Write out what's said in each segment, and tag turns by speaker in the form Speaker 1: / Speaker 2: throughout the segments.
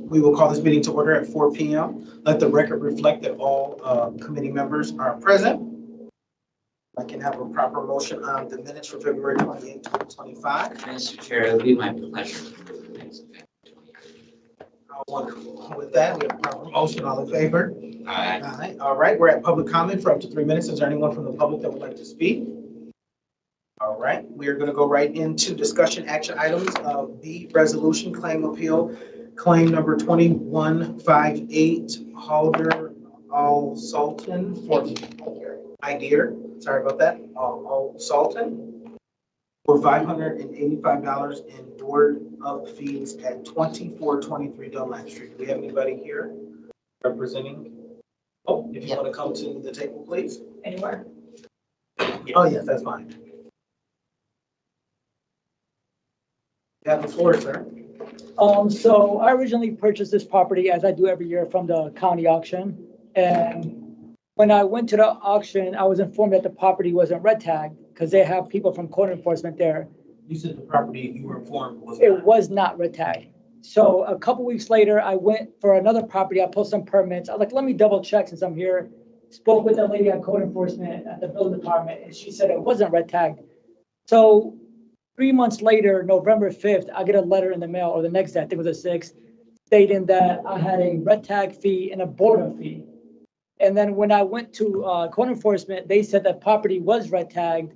Speaker 1: We will call this meeting to order at 4 p.m. Let the record reflect that all committee members are present. I can have a proper motion on the minutes for February 28, 2025.
Speaker 2: Mr. Chair, it would be my pleasure.
Speaker 1: Wonderful. With that, we have a proper motion. All in favor?
Speaker 2: Aye.
Speaker 1: Aye. All right, we're at public comment for up to 3 minutes. Is there anyone from the public that would like to speak? All right, we are going to go right into discussion action items of the resolution claim appeal. Claim number 2158, Halder Al Sultan for Idea. Sorry about that. Al Sultan for $585 in board up fees at 2423 Dunlap Street. Do we have anybody here representing? Oh, if you want to come to the table, please.
Speaker 3: Anywhere.
Speaker 1: Oh, yes, that's fine. You have the floor, sir.
Speaker 3: So I originally purchased this property, as I do every year, from the county auction. And when I went to the auction, I was informed that the property wasn't red tagged because they have people from code enforcement there.
Speaker 1: You said the property you were informed was
Speaker 3: It was not red tagged. So a couple weeks later, I went for another property. I pulled some permits. I was like, let me double check since I'm here. Spoke with a lady at code enforcement at the building department, and she said it wasn't red tagged. So 3 months later, November 5th, I get a letter in the mail, or the next day, I think it was the 6th, stating that I had a red tag fee and a border fee. And then when I went to code enforcement, they said that property was red tagged,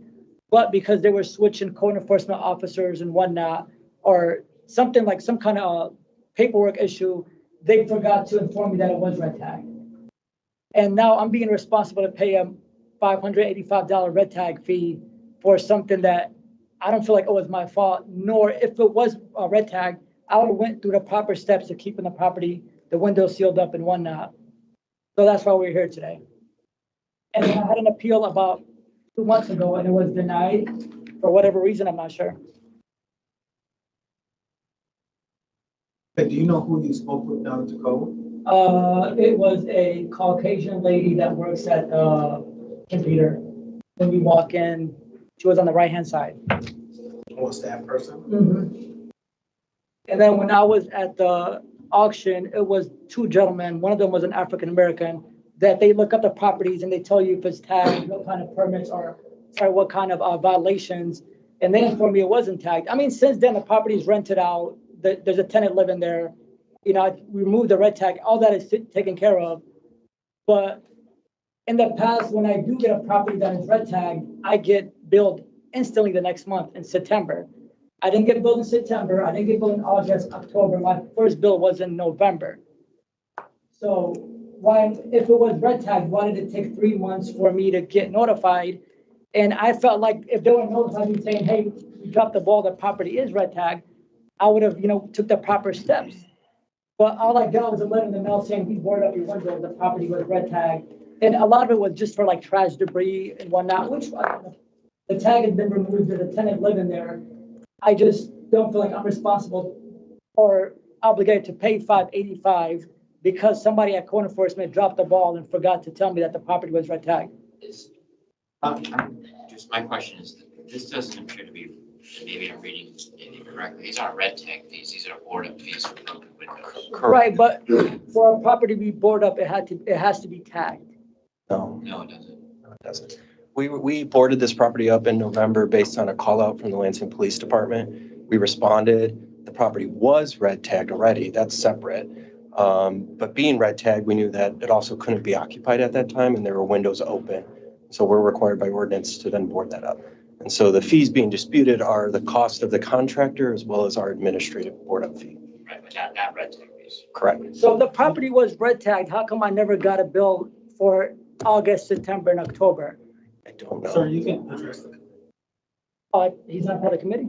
Speaker 3: but because they were switching code enforcement officers and whatnot, or something like some kind of paperwork issue, they forgot to inform me that it was red tagged. And now I'm being responsible to pay a $585 red tag fee for something that I don't feel like it was my fault, nor if it was a red tag, I would have went through the proper steps of keeping the property, the windows sealed up and whatnot. So that's why we're here today. And I had an appeal about 2 months ago and it was denied for whatever reason, I'm not sure.
Speaker 1: Hey, do you know who you spoke with down at the code?
Speaker 3: It was a Caucasian lady that works at computer. When you walk in, she was on the right-hand side.
Speaker 1: Was that person?
Speaker 3: Mm-hmm. And then when I was at the auction, it was two gentlemen. One of them was an African-American, that they look up the properties and they tell you if it's tagged, what kind of permits or what kind of violations. And they informed me it wasn't tagged. I mean, since then the property is rented out. There's a tenant living there. You know, I removed the red tag. All that is taken care of. But in the past, when I do get a property that is red tagged, I get billed instantly the next month in September. I didn't get billed in September. I didn't get billed in August, October. My first bill was in November. So if it was red tagged, why did it take 3 months for me to get notified? And I felt like if they were notifying me saying, hey, you dropped the ball, the property is red tagged, I would have, took the proper steps. But all I got was a letter in the mail saying we boarded up your window, the property was red tagged. And a lot of it was just for like trash debris and whatnot, which the tag had been removed, there's a tenant living there. I just don't feel like I'm responsible or obligated to pay $585 because somebody at code enforcement dropped the ball and forgot to tell me that the property was red tagged.
Speaker 2: Just my question is, this doesn't appear to be, maybe I'm reading it incorrectly. These aren't red tag fees. These are board up fees for broken windows.
Speaker 3: Right, but for a property to be board up, it has to be tagged.
Speaker 4: No,
Speaker 2: No, it doesn't.
Speaker 4: it doesn't. We boarded this property up in November based on a call out from the Lansing Police Department. We responded. The property was red tagged already. That's separate. But being red tagged, we knew that it also couldn't be occupied at that time and there were windows open. So we're required by ordinance to then board that up. And so the fees being disputed are the cost of the contractor as well as our administrative board up fee.
Speaker 2: Right, but not red tag fees.
Speaker 4: Correct.
Speaker 3: So if the property was red tagged, how come I never got a bill for August, September, and October?
Speaker 4: I don't know.
Speaker 1: Sir, you can address the.
Speaker 3: He's not part of the committee?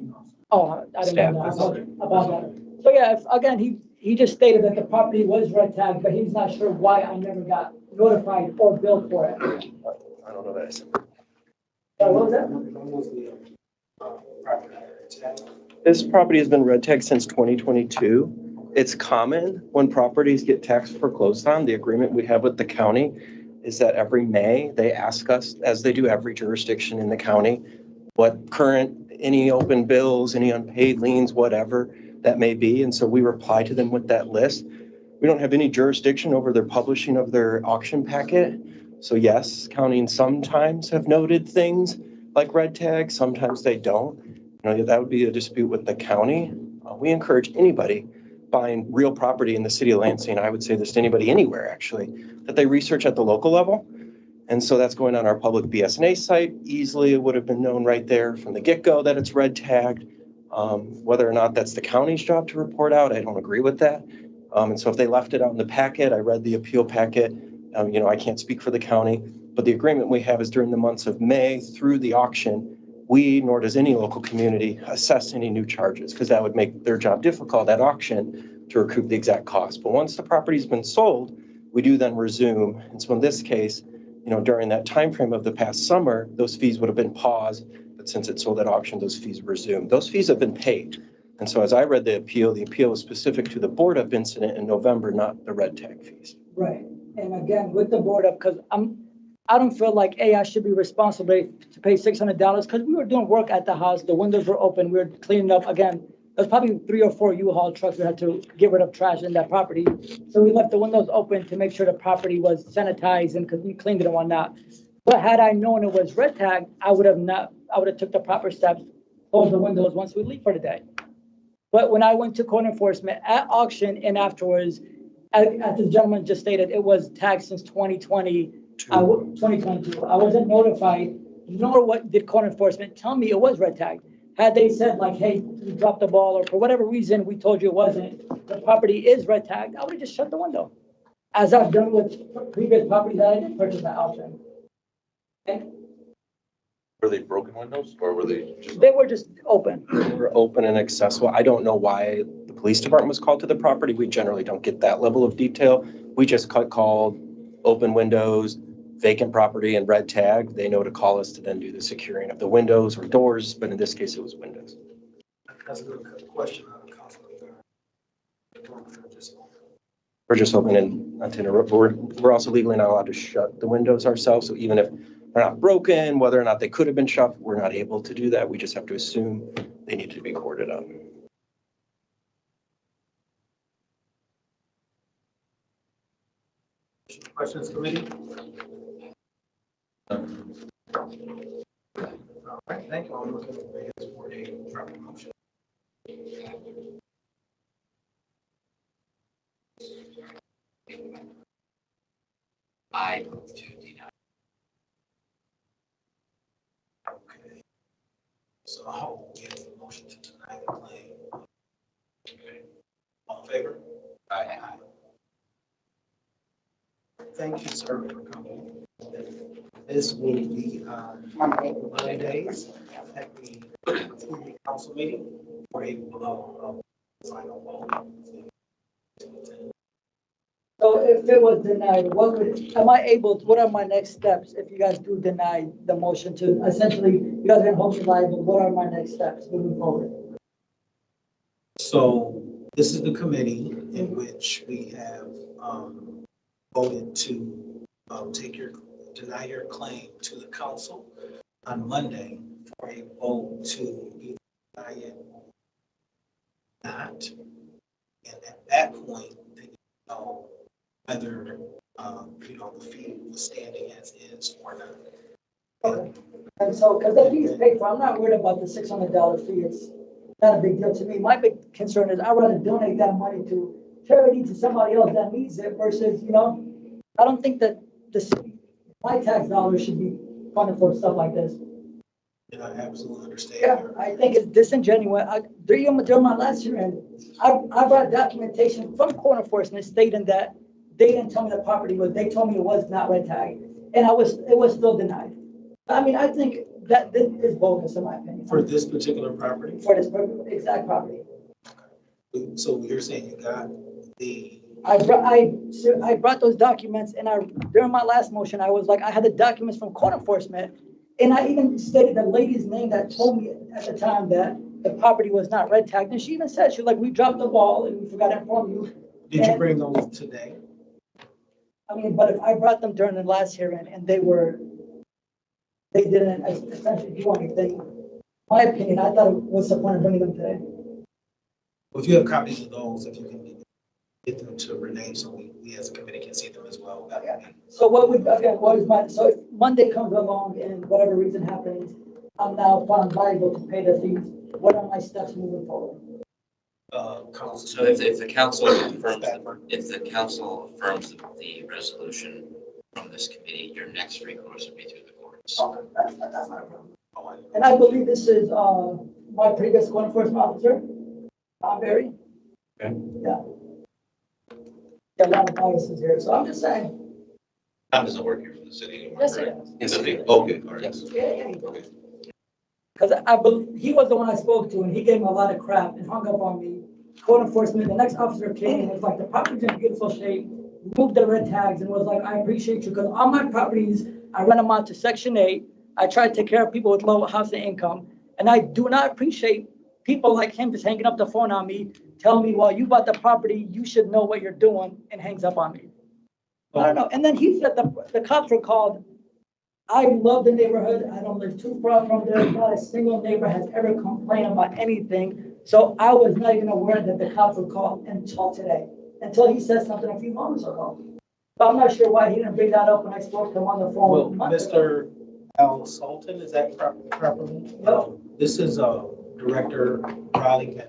Speaker 3: Oh, I didn't know
Speaker 4: Staff.
Speaker 3: that. About that. So yeah, again, he just stated that the property was red tagged, but he's not sure why I never got notified or billed for it.
Speaker 4: I don't know that.
Speaker 3: What was that?
Speaker 4: This property has been red tagged since 2022. It's common when properties get tax foreclosed on. The agreement we have with the county is that every May they ask us, as they do every jurisdiction in the county, what any open bills, any unpaid liens, whatever that may be. And so we reply to them with that list. We don't have any jurisdiction over their publishing of their auction packet. So yes, county sometimes have noted things like red tag, sometimes they don't. That would be a dispute with the county. We encourage anybody buying real property in the city of Lansing, I would say this to anybody anywhere actually, that they research at the local level. And so that's going on our public BSNA site. Easily it would have been known right there from the get-go that it's red tagged. Whether or not that's the county's job to report out, I don't agree with that. And so if they left it out in the packet, I read the appeal packet. I can't speak for the county, but the agreement we have is during the months of May through the auction, we, nor does any local community, assess any new charges because that would make their job difficult at auction to recoup the exact cost. But once the property's been sold, we do then resume. And so in this case, during that time frame of the past summer, those fees would have been paused. But since it sold at auction, those fees resumed. Those fees have been paid. And so as I read the appeal was specific to the board up incident in November, not the red tag fees.
Speaker 3: Right. And again, with the board up, because I don't feel like, I should be responsible to pay $600 because we were doing work at the house. The windows were open. We were cleaning up. Again, there's probably 3 or 4 U-Haul trucks we had to get rid of trash in that property. So we left the windows open to make sure the property was sanitized and because we cleaned it and whatnot. But had I known it was red tag, I would have took the proper steps, closed the windows once we leave for the day. But when I went to code enforcement at auction and afterwards, as the gentleman just stated, it was tagged since 2020. 2022. I wasn't notified, nor did code enforcement tell me it was red tagged. Had they said like, hey, you dropped the ball, or for whatever reason we told you it wasn't, the property is red tagged, I would have just shut the window. As I've done with previous properties that I did purchase at auction. And
Speaker 5: Were they broken windows or were they just?
Speaker 3: they were just open.
Speaker 4: They were open and accessible. I don't know why the police department was called to the property. We generally don't get that level of detail. We just called open windows, vacant property, and red tag. They know to call us to then do the securing of the windows or doors, but in this case, it was windows.
Speaker 1: That's a good question on the council.
Speaker 4: We're just open, and not to interrupt, but we're also legally not allowed to shut the windows ourselves. So even if they're not broken, whether or not they could have been shut, we're not able to do that. We just have to assume they need to be corded up.
Speaker 1: Questions, committee? All right, thank you. I'm looking for a proper motion.
Speaker 2: I move to deny.
Speaker 1: Okay. So we have a motion to deny the claim. All in favor?
Speaker 2: Aye.
Speaker 1: Thank you, sir, for coming. This will be Mondays at the council meeting for a final vote.
Speaker 3: So if it was denied, what are my next steps if you guys do deny the motion to, essentially, you guys are gonna hold me liable, what are my next steps moving forward?
Speaker 1: So this is the committee in which we have voted to deny your claim to the council on Monday for a vote to either deny it or not. And at that point, then you know whether the fee was standing as is or not.
Speaker 3: Okay. And so, because the fee is paid for, I'm not worried about the $600 fee. It's not a big deal to me. My big concern is I'd rather donate that money to charity, to somebody else that needs it versus, I don't think that my tax dollars should be funded for stuff like this.
Speaker 1: And I absolutely understand.
Speaker 3: Yeah, I think it's disingenuous. During my last hearing, I brought documentation from code enforcement stating that they didn't tell me the property they told me it was not red tagged, and it was still denied. I mean, I think that this is bogus in my opinion.
Speaker 1: For this particular property?
Speaker 3: For this exact property.
Speaker 1: So you're saying you got the...
Speaker 3: I brought those documents, and during my last motion, I was like, I had the documents from code enforcement, and I even stated the lady's name that told me at the time that the property was not red tagged, and she even said, she was like, we dropped the ball and we forgot to inform you.
Speaker 1: Did you bring those today?
Speaker 3: I mean, but if I brought them during the last hearing and they didn't essentially do anything, my opinion, I thought, what's the point of bringing them today?
Speaker 1: Well, if you have copies of those, if you can get them to Renee so we as a committee can see them as well.
Speaker 3: So what is my, so if Monday comes along and whatever reason happens, I'm now found liable to pay the fees, what are my steps moving forward?
Speaker 1: Council.
Speaker 2: So if the council affirms, the resolution from this committee, your next recourse would be through the courts.
Speaker 3: Okay, that's not a problem. And I believe this is, my previous code enforcement officer, Tom Berry.
Speaker 4: Okay.
Speaker 3: Yeah. Got a lot of biases here, so I'm just saying.
Speaker 5: Tom doesn't work here for the city anymore.
Speaker 3: Yes,
Speaker 5: right?
Speaker 3: it is.
Speaker 4: Yes,
Speaker 5: Does he?
Speaker 4: sir.
Speaker 5: Okay, all right.
Speaker 4: Yes.
Speaker 3: Yeah.
Speaker 5: Okay.
Speaker 3: Because he was the one I spoke to, and he gave me a lot of crap and hung up on me. Code enforcement, the next officer came and was like, the property's in beautiful shape, removed the red tags, and was like, I appreciate you, because on my properties, I rent them out to Section 8. I try to take care of people with low housing income, and I do not appreciate people like him just hanging up the phone on me, telling me, well, you bought the property, you should know what you're doing, and hangs up on me. I don't know. And then he said the cops were called. I love the neighborhood. I don't live too far from there. Not a single neighbor has ever complained about anything. So I was not even aware that the cops were called until today, until he said something a few moments ago. But I'm not sure why he didn't bring that up when I spoke to him on the phone.
Speaker 1: Well,
Speaker 3: months ago.
Speaker 1: Mr. Al Sultan, is that properly? This is Director Riley Van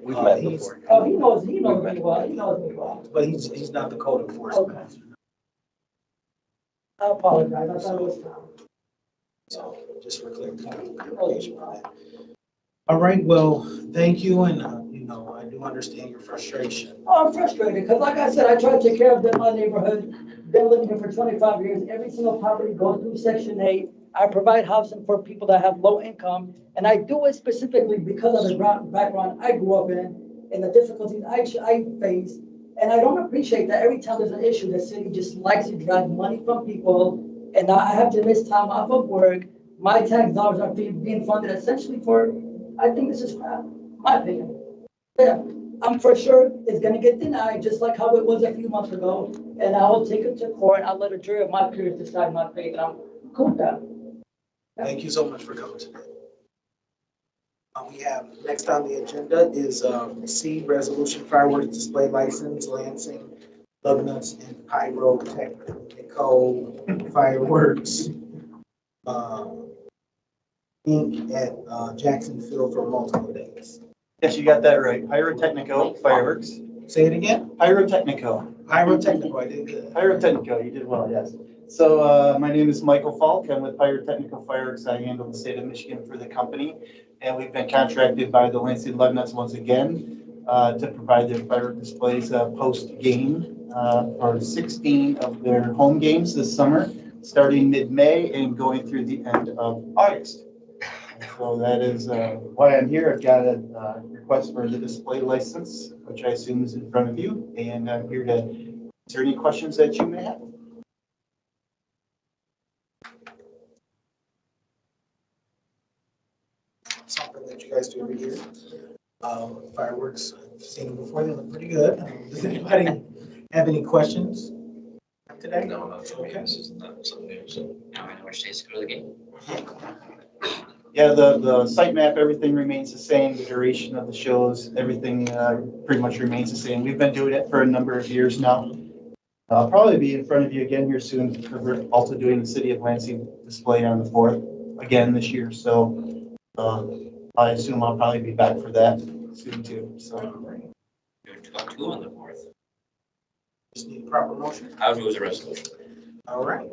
Speaker 4: We've met
Speaker 1: he's-
Speaker 4: before.
Speaker 3: Oh, he knows me well. He knows me well.
Speaker 1: But he's not the code enforcement
Speaker 3: Okay.
Speaker 1: officer.
Speaker 3: I apologize. I thought it was Tom.
Speaker 1: So just for clarification on that. All right, well, thank you, and, I do understand your frustration.
Speaker 3: Oh, I'm frustrated because, like I said, I try to take care of them in my neighborhood. Been living here for 25 years. Every single property goes through Section 8. I provide housing for people that have low income, and I do it specifically because of the background I grew up in and the difficulties I face. And I don't appreciate that every time there's an issue, the city just likes to drag money from people, and now I have to miss time off of work. My tax dollars are being funded essentially for, I think this is crap, my opinion. Yeah, I'm for sure it's gonna get denied, just like how it was a few months ago, and I will take it to court, and I'll let a jury of my peers decide my fate, and I'm cool with that.
Speaker 1: Thank you so much for coming today. We have, next on the agenda is C, Resolution Fireworks Display License, Lansing, Lugnuts, and Pyrotechnical Fireworks, Inc. at Jackson Field for multiple days.
Speaker 6: Yes, you got that right. Pyrotechnico fireworks.
Speaker 1: Say it again?
Speaker 6: Pyrotechnico.
Speaker 1: Pyrotechnical, I did good.
Speaker 6: Pyrotechnico, you did well, yes. So my name is Michael Falk. I'm with Pyrotechnico Fireworks. I handle the state of Michigan for the company. And we've been contracted by the Lansing Lugnuts once again to provide their firework displays post-game for 16 of their home games this summer, starting mid-May and going through the end of August. So that is why I'm here. I've got a request for the display license, which I assume is in front of you, and I'm here to answer any questions that you may have.
Speaker 1: Something that you guys do every year. Fireworks, I've seen them before, they look pretty good. Does anybody have any questions today?
Speaker 5: No, not for me.
Speaker 1: Okay.
Speaker 5: This is not something new, so.
Speaker 2: Now I know which days to go to the game.
Speaker 6: Yeah, the site map, everything remains the same. The duration of the shows, everything pretty much remains the same. We've been doing it for a number of years now. I'll probably be in front of you again here soon because we're also doing the City of Lansing display on the 4th again this year. So I assume I'll probably be back for that soon too. So
Speaker 2: Doing two on the 4th.
Speaker 1: Just need a proper motion.
Speaker 2: How do as a resolution?
Speaker 1: All right.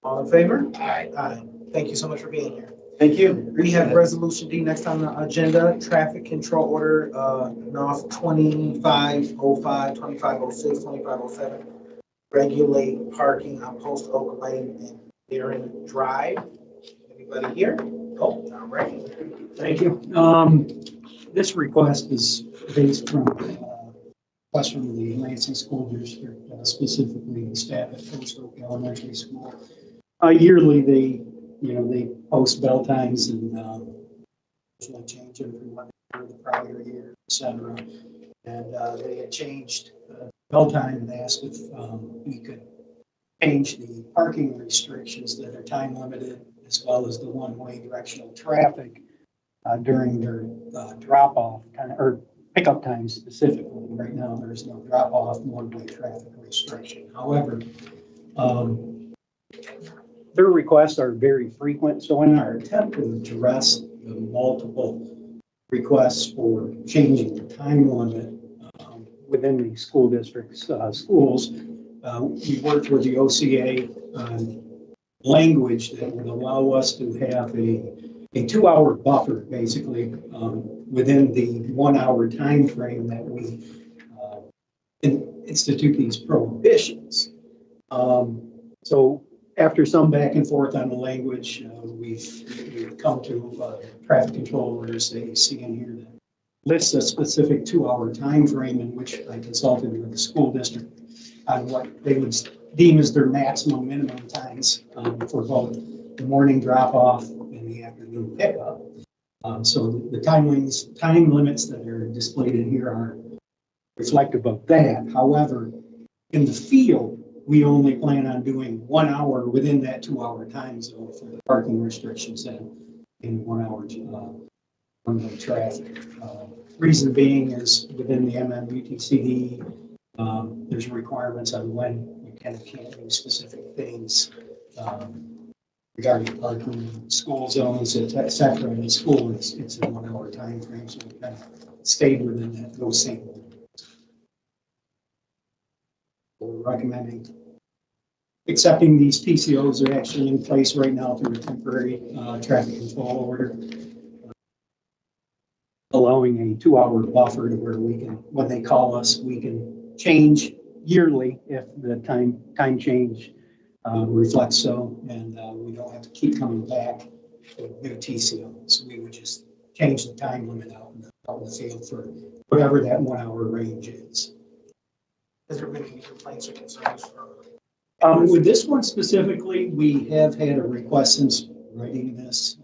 Speaker 1: All in favor?
Speaker 2: Aye.
Speaker 1: Aye. Thank you so much for being here.
Speaker 6: thank you.
Speaker 1: We have Resolution D next on the agenda, Traffic Control Order, North 2505, 2506, 2507. Regulate parking on Post Oak Lane and Darren Drive. Anybody here? Oh, all right.
Speaker 7: Thank you. This request is based from request from the Lansing School District, specifically the staff at Post Oak Elementary School. Yearly, they post bell times and usually change them from what they were the prior year, et cetera. And they had changed bell time and asked if we could change the parking restrictions that are time limited, as well as the one-way directional traffic during their drop-off or pickup times specifically. right now, there is no drop-off, one-way traffic restriction. However, their requests are very frequent, so in our attempt to address the multiple requests for changing the time limit within the school district's schools, we worked with the OCA on language that would allow us to have a 2-hour buffer, basically, within the 1-hour time frame that we institute these prohibitions. So after some back and forth on the language, we've come to traffic control orders that you see in here that lists a specific 2-hour time frame in which I consulted with the school district on what they would deem as their maximum minimum times for both the morning drop-off and the afternoon pickup. So the time limits that are displayed in here are reflective of that. However, in the field, we only plan on doing 1 hour within that 2-hour time zone for the parking restrictions and in 1 hour one-way traffic. Reason being is within the MMUTCD, there's requirements on when you can and can't do specific things regarding parking, school zones, et cetera. In school, it's a 1 hour time frame, so we kind of stayed within those same limits. We're recommending accepting these PCOs are actually in place right now through a temporary traffic control order, allowing a 2-hour buffer to where we can, when they call us, we can change yearly if the time change reflects so, and we don't have to keep coming back with new TCOs. We would just change the time limit out in the field for whatever that 1 hour range is.
Speaker 1: Has there been any complaints or concerns from?
Speaker 7: With this one specifically, we have had a request since writing this,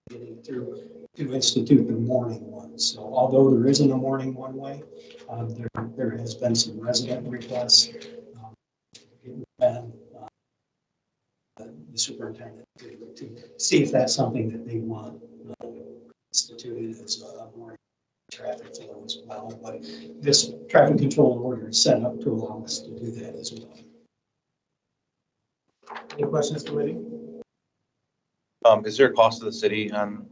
Speaker 7: getting through to institute the morning one. So although there isn't a morning one-way, there has been some resident requests. And the superintendent to see if that's something that they want instituted as a morning traffic flow as well. But this traffic control order is set up to allow us to do that as well.
Speaker 1: Any questions, committee?
Speaker 5: Is there a cost to the city on,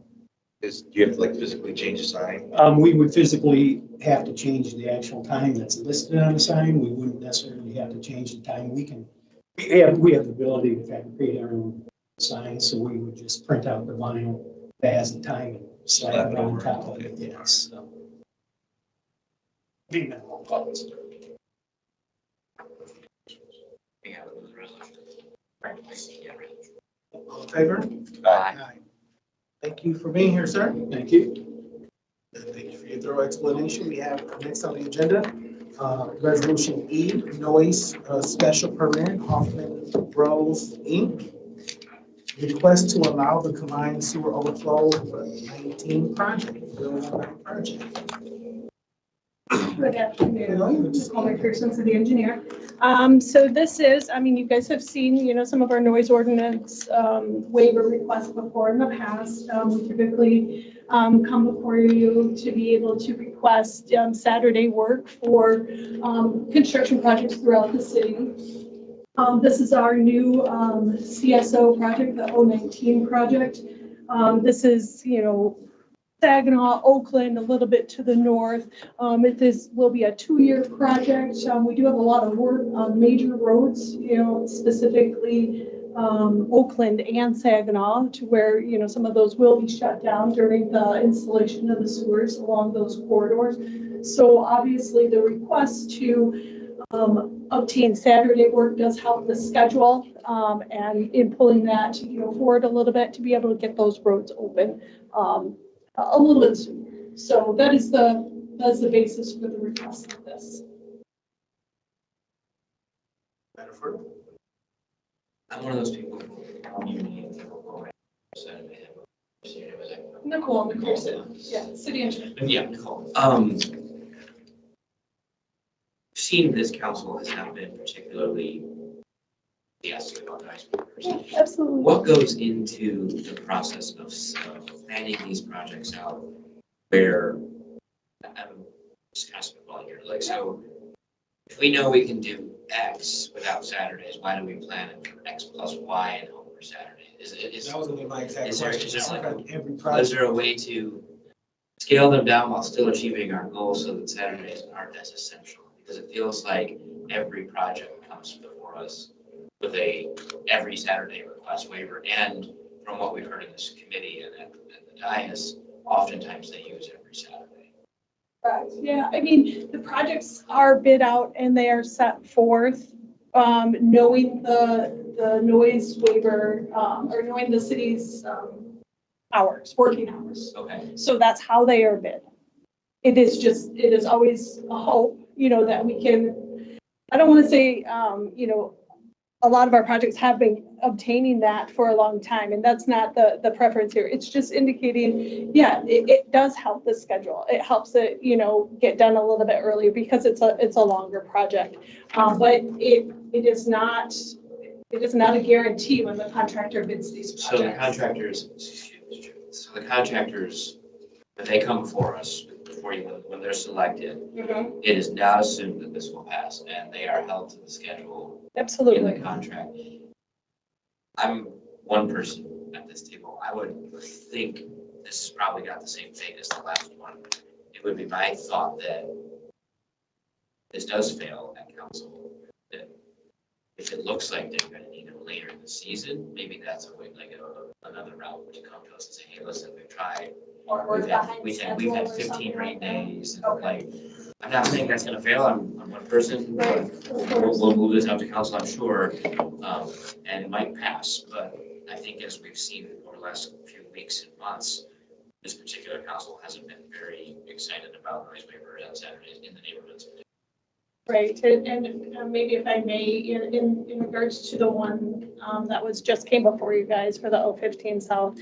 Speaker 5: do you have to like physically change the sign?
Speaker 7: We would physically have to change the actual time that's listed on the sign. We wouldn't necessarily have to change the time. We have the ability to fabricate our own signs, so we would just print out the vinyl that has the time and slap it on top of it. Yes. So. Be minimal cost.
Speaker 2: Yeah, it was a resolution. Yeah, right.
Speaker 1: All in favor?
Speaker 2: Aye.
Speaker 1: Thank you for being here, sir.
Speaker 7: Thank you.
Speaker 1: Thank you for your thorough explanation. We have next on the agenda, Resolution E, Noise Special Permit, Hoffman Bros. Inc. Request to allow the combined sewer overflow for 19 project, project.
Speaker 8: Good afternoon, Nicole McPherson, City Engineer. So this is, I mean, you guys have seen, some of our noise ordinance waiver requests before in the past. We typically come before you to be able to request Saturday work for construction projects throughout the city. This is our new CSO project, the 019 project. This is, Saginaw, Oakland, a little bit to the north. This will be a 2-year project. We do have a lot of work on major roads, specifically Oakland and Saginaw, to where, some of those will be shut down during the installation of the sewers along those corridors. So obviously the request to obtain Saturday work does help the schedule, and in pulling that, forward a little bit to be able to get those roads open a little bit sooner. So that's the basis for the request of this.
Speaker 1: Bedford.
Speaker 2: I'm one of those people who
Speaker 8: Nicole McPherson, yeah, City Engineer.
Speaker 2: Yeah, Nicole. Seeing this council has not been particularly enthusiastic about noise pollution.
Speaker 8: Yeah, absolutely.
Speaker 2: What goes into the process of planning these projects out where, I'm just kind of spitballing like, so if we know we can do X without Saturdays, why do we plan it for X plus Y and over Saturday?
Speaker 1: That was gonna be my exact
Speaker 2: is there-
Speaker 1: question.
Speaker 2: is there
Speaker 1: It's
Speaker 2: like-
Speaker 1: like every
Speaker 2: Is
Speaker 1: project.
Speaker 2: there a way to scale them down while still achieving our goals so that Saturdays aren't as essential? Because it feels like every project comes before us with every Saturday request waiver. And from what we've heard in this committee and at the dais, oftentimes they use every Saturday.
Speaker 8: Correct. Yeah, I mean, the projects are bid out and they are set forth, knowing the noise waiver, or knowing the city's, hours, working hours.
Speaker 2: Okay.
Speaker 8: So that's how they are bid. It is always a hope, that we can, I don't want to say, a lot of our projects have been obtaining that for a long time, and that's not the preference here. It's just indicating, yeah, it does help the schedule. It helps it, get done a little bit earlier because it's a longer project. But it is not a guarantee when the contractor bids these
Speaker 2: So the
Speaker 8: projects.
Speaker 2: contractors, when they come before us, when they're selected,
Speaker 8: Mhm.
Speaker 2: it is not assumed that this will pass, and they are held to the schedule in
Speaker 8: Absolutely.
Speaker 2: the contract. I'm one person at this table. I would think this has probably got the same fate as the last one. It would be my thought that this does fail at council, that if it looks like they're gonna need it later in the season, maybe that's a way, like another route to come to us and say, hey, listen, we've tried.
Speaker 8: Or we're behind
Speaker 2: We've
Speaker 8: schedule
Speaker 2: had
Speaker 8: or
Speaker 2: 15
Speaker 8: something
Speaker 2: rain
Speaker 8: like that.
Speaker 2: days, and
Speaker 8: Okay.
Speaker 2: like, I'm not saying that's gonna fail, I'm one person,
Speaker 8: Right,
Speaker 2: but
Speaker 8: of course.
Speaker 2: we'll move this out to council, I'm sure, and it might pass, but I think as we've seen over the last few weeks and months, this particular council hasn't been very excited about noise waiver on Saturdays in the neighborhoods.
Speaker 8: Right, and maybe if I may, in regards to the one that came before you guys for the 015 South,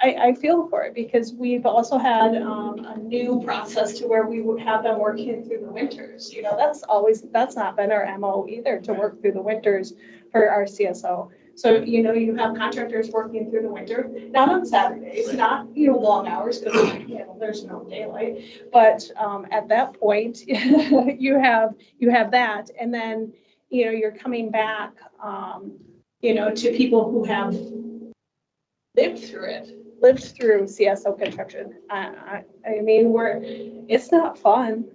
Speaker 8: I feel for it because we've also had a new process to where we would have them working through the winters. That's not been our MO either, to work through the winters for our CSO. So, you have contractors working through the winter, not on Saturdays, not, long hours because, there's no daylight. But at that point, you have that. And then, you're coming back, to people who have lived through CSO construction. I mean, it's not fun.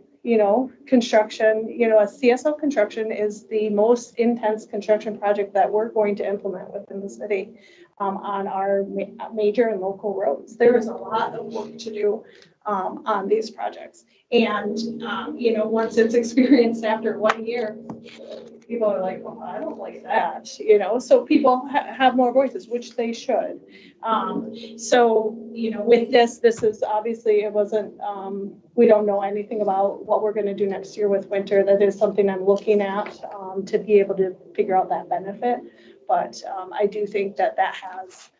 Speaker 8: Construction, a CSO construction is the most intense construction project that we're going to implement within the city on our major and local roads. There is a lot of work to do on these projects. And, once it's experienced after 1 year, people are like, well, I don't like that, so people have more voices, which they should. So, with this is obviously, it wasn't, we don't know anything about what we're going to do next year with winter. That is something I'm looking at to be able to figure out that benefit. But I do think that has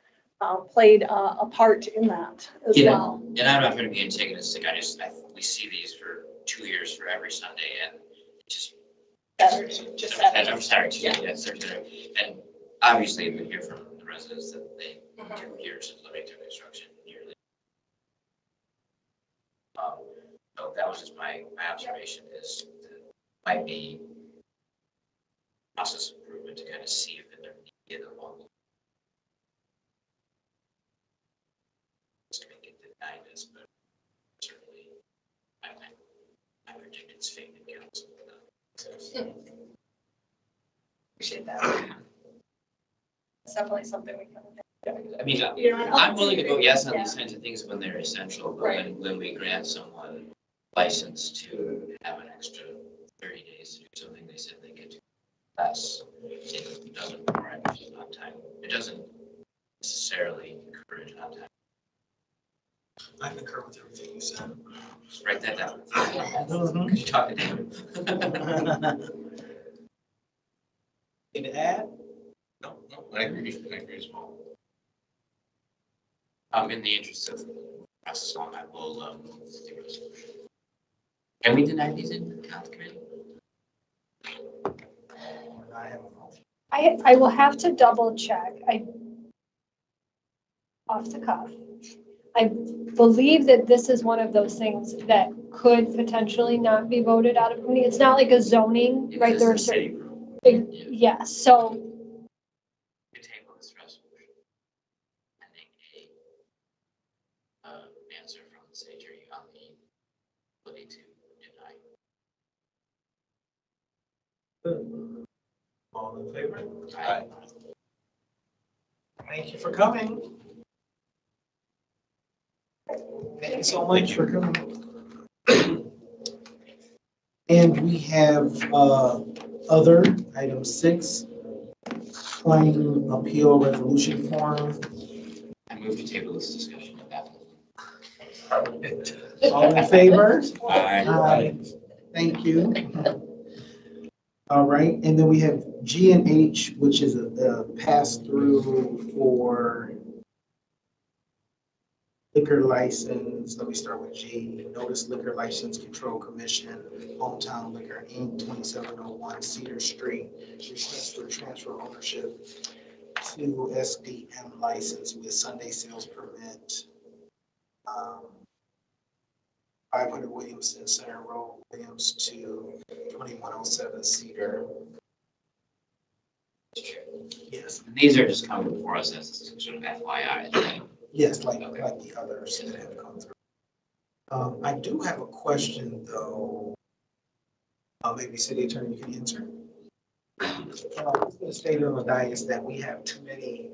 Speaker 8: played a part in that as well.
Speaker 2: And I'm not trying to be antagonistic, we see these for 2 years for every Sunday, and just
Speaker 8: Saturday.
Speaker 2: I'm sorry, and obviously we hear from the residents that they do years of living through construction yearly. So that was just my observation is that it might be process improvement to kind of see if they're needed along. To make it denied this, but certainly I predict it's fate in council.
Speaker 8: Appreciate that. It's definitely something we can.
Speaker 2: I mean, I'm willing to go yes on these kinds of things when they're essential, but when we grant someone license to have an extra 30 days to do something they said they could do less, it doesn't encourage on time. It doesn't necessarily encourage on time.
Speaker 1: I concur with everything you said.
Speaker 2: Just write that down.
Speaker 1: Mhm.
Speaker 2: Because you talk it down.
Speaker 1: Anything to add?
Speaker 5: No, I agree as well.
Speaker 2: In the interest of process on that, we'll do the resolution. Can we deny these in the council committee?
Speaker 9: I will have to double check. Off the cuff. I believe that this is one of those things that could potentially not be voted out of committee. It's not like a zoning, right?
Speaker 2: Because
Speaker 9: There are
Speaker 2: the city
Speaker 9: certain,
Speaker 2: rule.
Speaker 9: yes, so
Speaker 2: We table this resolution. Pending answer from the city attorney on the ability to deny.
Speaker 1: All in favor?
Speaker 2: Aye.
Speaker 1: Thank you for coming. Thank you so much for coming. And we have other, item 6, claim appeal resolution form.
Speaker 2: I move to table this discussion of that.
Speaker 1: All in favor?
Speaker 2: Aye.
Speaker 1: Thank you. All right, and then we have G and H, which is a pass-through for liquor license. Let me start with G. Notice Liquor License Control Commission, Hometown Liquor Inc., 2701 Cedar Street. Request for transfer ownership to SDM license with Sunday sales permit. 500 Williamson Center Road, Williams to 2107 Cedar. Yes,
Speaker 2: These are just coming before us as sort of FYI. Right?
Speaker 1: yes, like the others that have come through. I do have a question though. Maybe City Attorney can answer. It's been stated on the dais that we have too many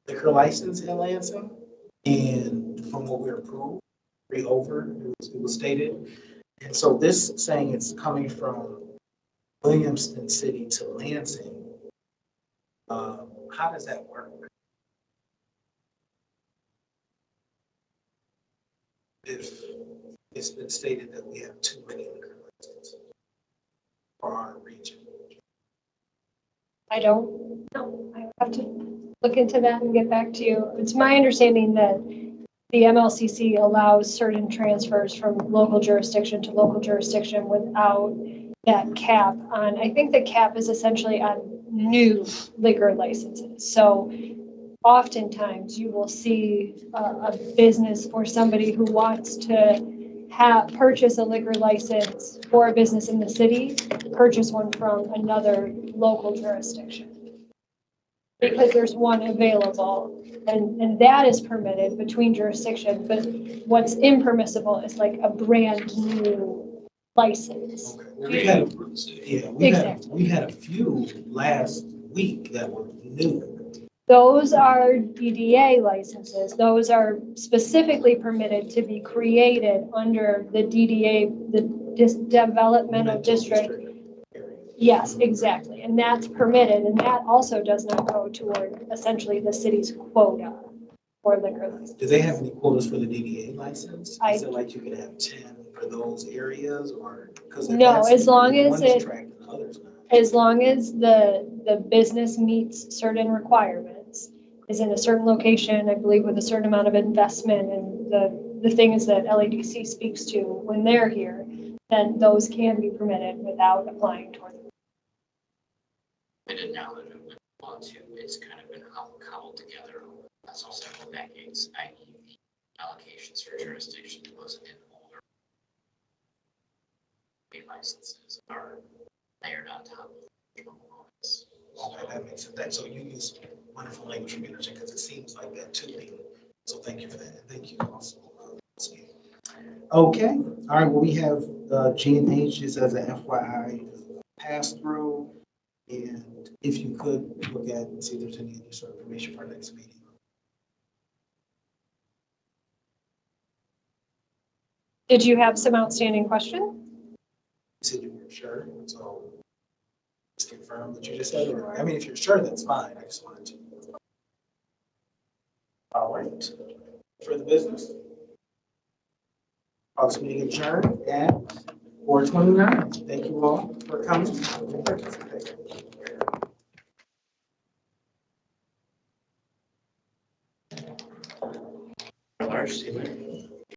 Speaker 1: liquor licenses in Lansing, and from what we're approved, 3 over, it was stated. And so this saying it's coming from Williamston City to Lansing. How does that work? If it's been stated that we have too many liquor licenses for our region.
Speaker 9: I don't know. I have to look into that and get back to you. It's my understanding that the MLCC allows certain transfers from local jurisdiction to local jurisdiction without that cap on, I think the cap is essentially on new liquor licenses. So oftentimes you will see a business or somebody who wants to purchase a liquor license for a business in the city, purchase one from another local jurisdiction. Because there's one available, and that is permitted between jurisdictions, but what's impermissible is like a brand new license.
Speaker 1: Okay. We've had a few last week that were new.
Speaker 9: Those are DDA licenses. Those are specifically permitted to be created under the DDA, the developmental district. Yes, exactly. And that's permitted. And that also does not go toward essentially the city's quota for liquor license.
Speaker 1: Do they have any quotas for the DDA license? Is it like you could have 10 for those areas or?
Speaker 9: No, as long as
Speaker 1: as
Speaker 9: the business meets certain requirements, is in a certain location, I believe with a certain amount of investment, and the thing is that LADC speaks to when they're here, then those can be permitted without applying toward them.
Speaker 2: I didn't know that it would want to. It's kind of been cobbled together over the last several decades, i.e. the allocations for jurisdiction was in older licenses are layered on top of components.
Speaker 1: Okay, that makes sense. So you use wonderful language from Intergen because it seems like that to me. So thank you for that. Thank you also. Okay, all right, well, we have G and H just as an FYI pass through. And if you could look at and see if there's any sort of information for our next meeting.
Speaker 9: Did you have some outstanding question?
Speaker 1: You said you weren't sure, so just confirm what you just said. Or, I mean, if you're sure, that's fine. I just wanted to. All right, for the business. This meeting adjourned at 4:29. Thank you all for coming and participating.
Speaker 2: Large,